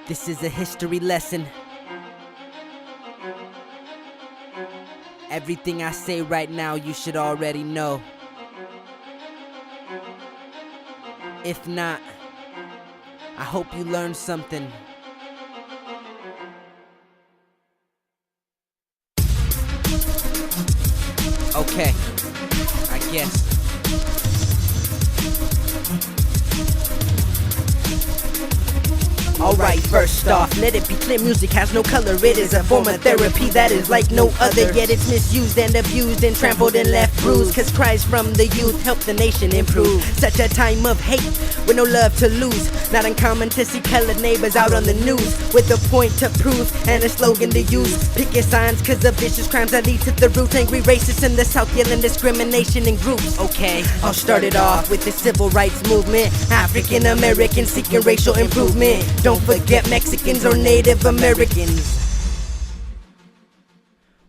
This is a history lesson. Everything I say right now you should already know. If not, I hope you learned something. Okay, I guess. Alright, first off, let it be clear, music has no color. It is a form of therapy that is like no other. Yet it's misused and abused and trampled and left bruised. Cause cries from the youth help the nation improve. Such a time of hate with no love to lose. Not uncommon to see colored neighbors out on the news with a point to prove and a slogan to use. Picket signs cause of vicious crimes that lead to the root. Angry racists in the South yelling discrimination in groups. Okay, I'll start it off with the civil rights movement. African Americans seeking racial improvement. Don't forget Mexicans or Native Americans.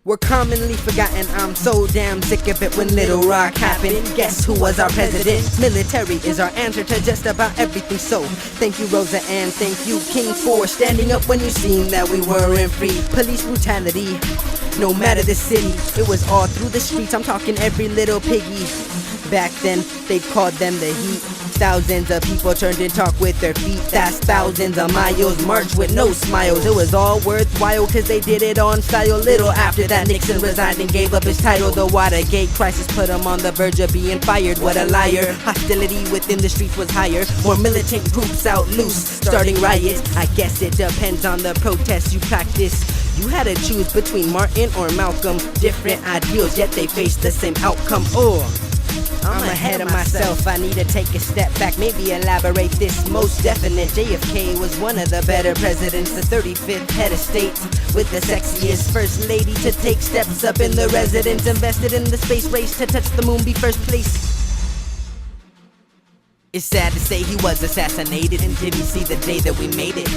We're commonly forgotten. I'm so damn sick of it when Little Rock happened. Guess who was our president? Military is our answer to just about everything. So thank you Rosa and thank you King for standing up when you seen that we weren't free. Police brutality, no matter the city, it was all through the streets. I'm talking every little piggy. Back then they called them the heat. Thousands of people turned and talked with their feet. That's thousands of miles marched with no smiles. It was all worthwhile cause they did it on style. Little after that Nixon resigned and gave up his title. The Watergate crisis put him on the verge of being fired. What a liar. Hostility within the streets was higher. More militant groups out loose, starting riots. I guess it depends on the protests you practice. You had to choose between Martin or Malcolm. Different ideals yet they faced the same outcome. I'm ahead of myself, I need to take a step back, maybe elaborate this. Most definite, JFK was one of the better presidents. The 35th head of state with the sexiest first lady to take steps up in the residence. Invested in the space race to touch the moon, be first place. It's sad to say he was assassinated and didn't see the day that we made it.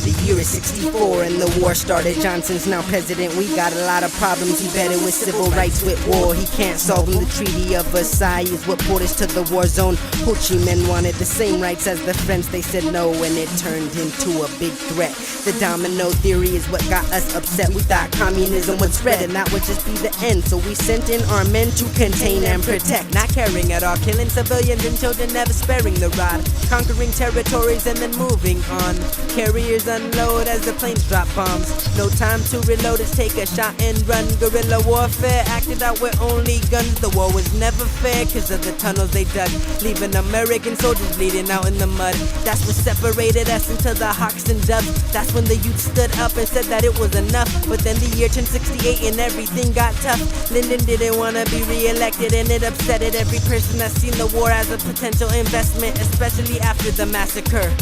The year is 64 and the war started. Johnson's now president. We got a lot of problems. He better with civil rights, with war. He can't solve them. The Treaty of Versailles is what brought us to the war zone. Ho Chi Minh wanted the same rights as the French. They said no and it turned into a big threat. The domino theory is what got us upset. We thought communism would spread and that would just be the end. So we sent in our men to contain and protect. Not caring at all, killing civilians and children, never sparing the rod. Conquering territories and then moving on. Carriers unload as the planes drop bombs. No time to reload, it's take a shot and run. Guerrilla warfare acted out with only guns. The war was never fair cause of the tunnels they dug, leaving American soldiers bleeding out in the mud. That's what separated us into the hawks and doves. That's when the youth stood up and said that it was enough. But then the year turned 68 and everything got tough. Lyndon didn't want to be re-elected and it upsetted every person that's seen the war as a potential investment, especially after the massacre.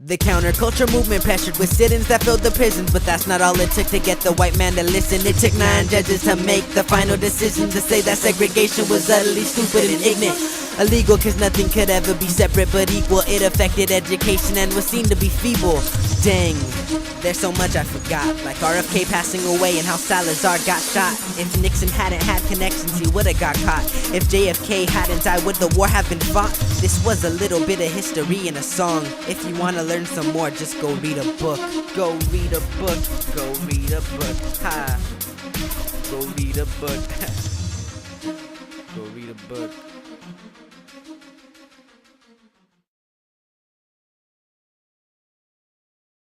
The counterculture movement pressured with sit-ins that filled the prisons. But that's not all it took to get the white man to listen. It took 9 judges to make the final decision to say that segregation was utterly stupid and ignorant. Illegal cause nothing could ever be separate but equal. It affected education and was seen to be feeble. Dang, there's so much I forgot. Like RFK passing away and how Salazar got shot. If Nixon hadn't had connections he would've got caught. If JFK hadn't died would the war have been fought? This was a little bit of history in a song. If you wanna learn some more just go read a book. Go read a book. Go read a book. Ha. Go read a book. Go read a book.